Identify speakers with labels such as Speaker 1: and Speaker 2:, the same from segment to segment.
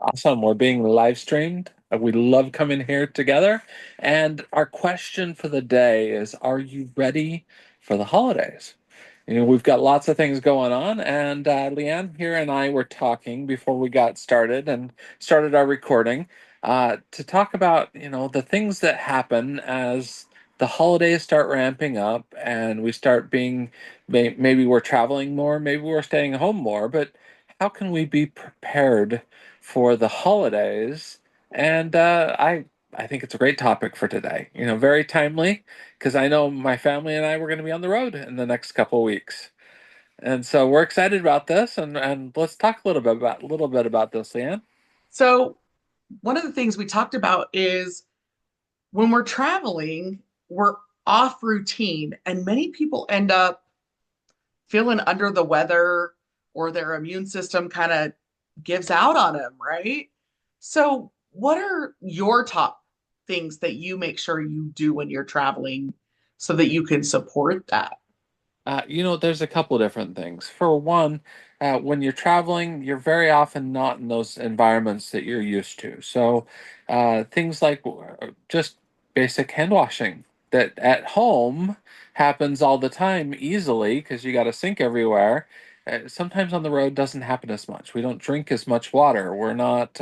Speaker 1: Awesome. We're being live streamed. We love coming here together. And our question for the day is, are you ready for the holidays? We've got lots of things going on, and Leanne here and I were talking before we got started and started our recording to talk about, the things that happen as the holidays start ramping up and we start being, maybe we're traveling more, maybe we're staying home more, but how can we be prepared for the holidays? And I think it's a great topic for today. Very timely because I know my family and I were going to be on the road in the next couple of weeks. And so we're excited about this, and let's talk a little bit about this, Leanne.
Speaker 2: So, one of the things we talked about is when we're traveling, we're off routine, and many people end up feeling under the weather or their immune system kind of gives out on them, right? So, what are your top things that you make sure you do when you're traveling so that you can support that?
Speaker 1: There's a couple different things. For one, when you're traveling, you're very often not in those environments that you're used to. So, things like just basic hand washing that at home happens all the time easily because you got a sink everywhere. Sometimes on the road doesn't happen as much. We don't drink as much water. We're not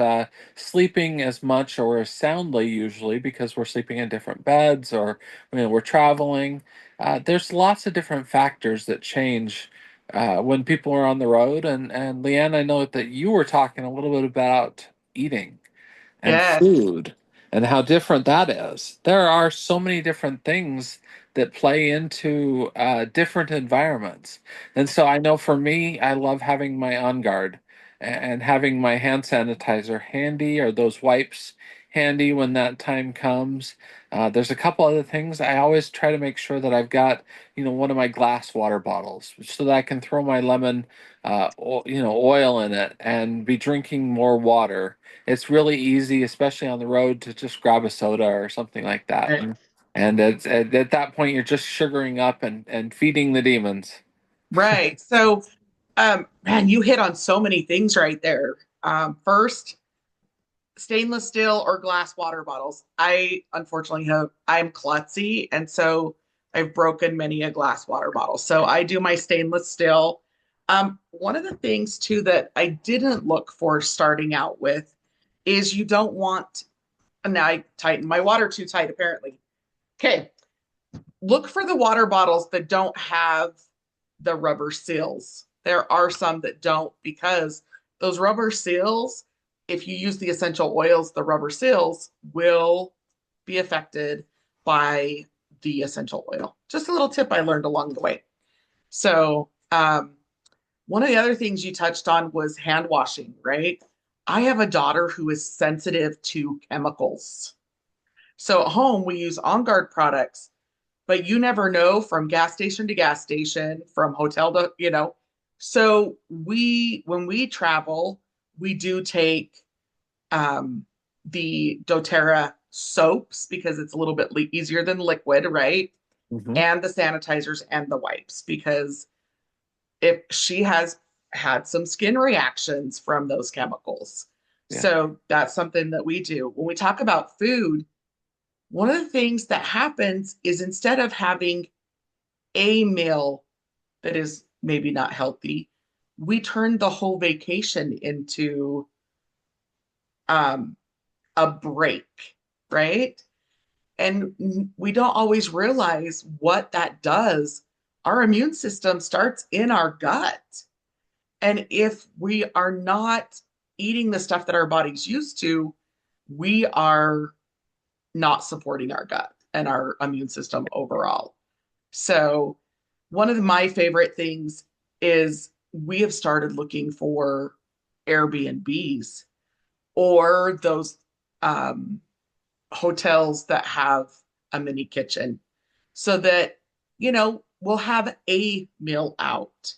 Speaker 1: sleeping as much or as soundly usually because we're sleeping in different beds or we're traveling. There's lots of different factors that change when people are on the road. And Leanne, I know that you were talking a little bit about eating and
Speaker 2: Yes.
Speaker 1: food and how different that is. There are so many different things that play into different environments. And so I know for me, I love having my On Guard and having my hand sanitizer handy or those wipes handy when that time comes. There's a couple other things. I always try to make sure that I've got, one of my glass water bottles so that I can throw my lemon, oil in it and be drinking more water. It's really easy, especially on the road, to just grab a soda or something like that. And at that point, you're just sugaring up and feeding the demons.
Speaker 2: Right. So, man, you hit on so many things right there. First, stainless steel or glass water bottles. I unfortunately I'm klutzy, and so I've broken many a glass water bottle. So I do my stainless steel. One of the things too that I didn't look for starting out with is you don't want, and now I tighten my water too tight apparently. Okay, look for the water bottles that don't have the rubber seals. There are some that don't because those rubber seals, if you use the essential oils, the rubber seals will be affected by the essential oil. Just a little tip I learned along the way. So, one of the other things you touched on was hand washing, right? I have a daughter who is sensitive to chemicals. So at home, we use On Guard products, but you never know from gas station to gas station, from hotel to. So when we travel, we do take um, the doTERRA soaps because it's a little bit easier than liquid, right?
Speaker 1: Hmm.
Speaker 2: And the sanitizers and the wipes because if she has had some skin reactions from those chemicals.
Speaker 1: Yeah.
Speaker 2: So that's something that we do. When we talk about food, one of the things that happens is instead of having a meal that is maybe not healthy, we turn the whole vacation into um, a break, right? And we don't always realize what that does. Our immune system starts in our gut. And if we are not eating the stuff that our body's used to, we are not supporting our gut and our immune system overall. So, one of my favorite things is we have started looking for Airbnbs or those um, hotels that have a mini kitchen so that, we'll have a meal out.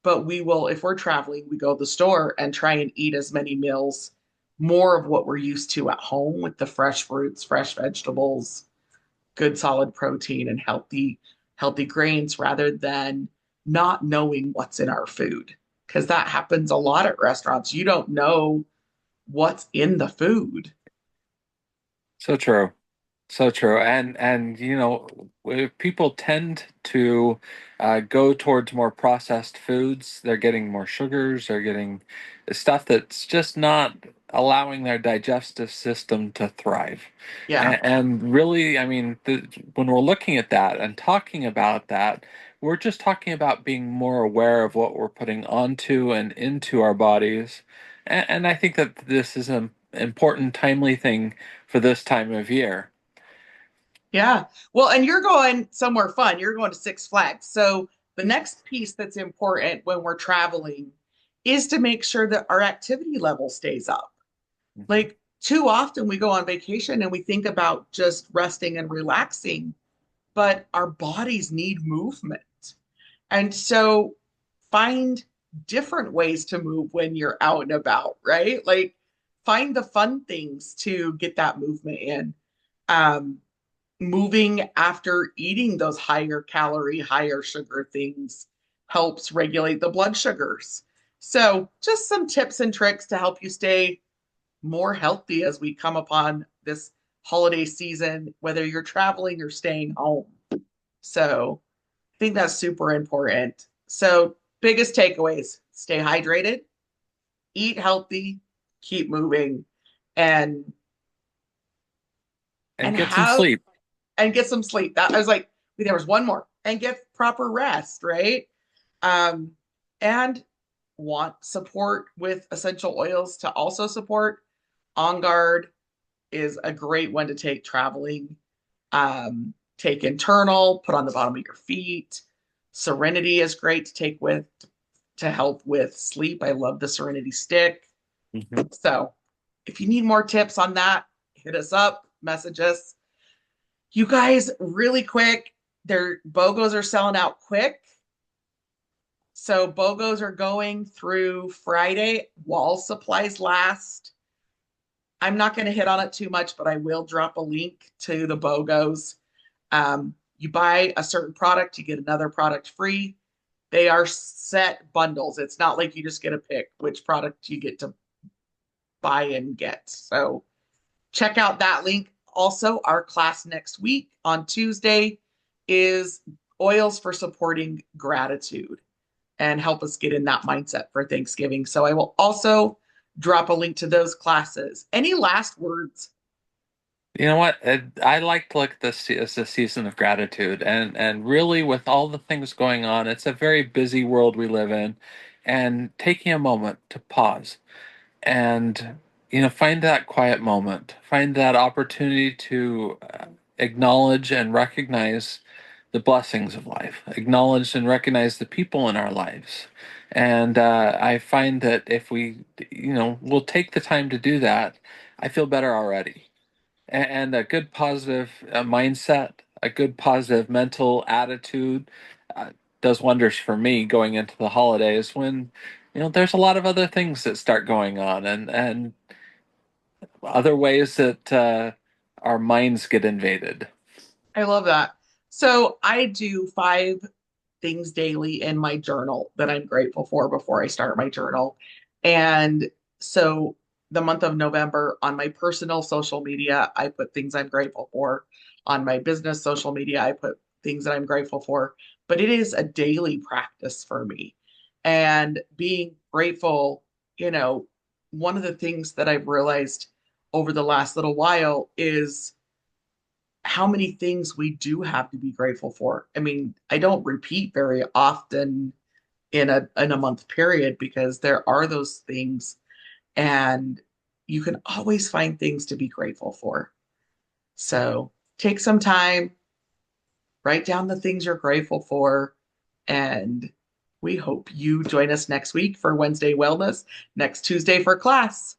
Speaker 2: But we will, if we're traveling, we go to the store and try and eat as many meals, more of what we're used to at home with the fresh fruits, fresh vegetables, good solid protein and healthy grains rather than not knowing what's in our food because that happens a lot at restaurants. You don't know what's in the food.
Speaker 1: So true. So true. And if people tend to go towards more processed foods, they're getting more sugars, they're getting stuff that's just not allowing their digestive system to thrive.
Speaker 2: Yeah.
Speaker 1: And really, I mean, when we're looking at that and talking about that, we're just talking about being more aware of what we're putting onto and into our bodies. And I think that this is an important, timely thing for this time of year.
Speaker 2: Yeah. Well, and you're going somewhere fun. You're going to Six Flags. So the next piece that's important when we're traveling is to make sure that our activity level stays up.
Speaker 1: Mhm.
Speaker 2: Like too often we go on vacation and we think about just resting and relaxing, but our bodies need movement. And so find different ways to move when you're out and about, right? Like find the fun things to get that movement in. Um, Moving after eating those higher calorie, higher sugar things helps regulate the blood sugars. So, just some tips and tricks to help you stay more healthy as we come upon this holiday season, whether you're traveling or staying home. So, I think that's super important. So, biggest takeaways: stay hydrated, eat healthy, keep moving, and
Speaker 1: And
Speaker 2: and
Speaker 1: get some
Speaker 2: have
Speaker 1: sleep.
Speaker 2: and get some sleep. That I was like, there was one more, and get proper rest, right? Um, and want support with essential oils to also support. On Guard is a great one to take traveling. Take internal, put on the bottom of your feet. Serenity is great to take with to help with sleep. I love the Serenity stick.
Speaker 1: Mhm.
Speaker 2: So if you need more tips on that, hit us up, message us. You guys, really quick, their BOGOs are selling out quick. So BOGOs are going through Friday while supplies last. I'm not going to hit on it too much, but I will drop a link to the BOGOs. You buy a certain product, you get another product free. They are set bundles. It's not like you just get to pick which product you get to buy and get. So check out that link. Also, our class next week on Tuesday is oils for supporting gratitude and help us get in that mindset for Thanksgiving. So I will also drop a link to those classes. Any last words?
Speaker 1: You know what? I like to look at this as a season of gratitude, and really, with all the things going on, it's a very busy world we live in, and taking a moment to pause and find that quiet moment, find that opportunity to acknowledge and recognize the blessings of life, acknowledge and recognize the people in our lives. And I find that if we'll take the time to do that, I feel better already. And a good positive mindset, a good positive mental attitude uh, does wonders for me going into the holidays when there's a lot of other things that start going on, and other ways that our minds get invaded.
Speaker 2: I love that. So I do 5 things daily in my journal that I'm grateful for before I start my journal. And so the month of November on my personal social media, I put things I'm grateful for. On my business social media, I put things that I'm grateful for. But it is a daily practice for me. And being grateful, you know, one of the things that I've realized over the last little while is how many things we do have to be grateful for. I mean, I don't repeat very often in a month period because there are those things and you can always find things to be grateful for. So, take some time, write down the things you're grateful for, and we hope you join us next week for Wednesday Wellness, next Tuesday for class.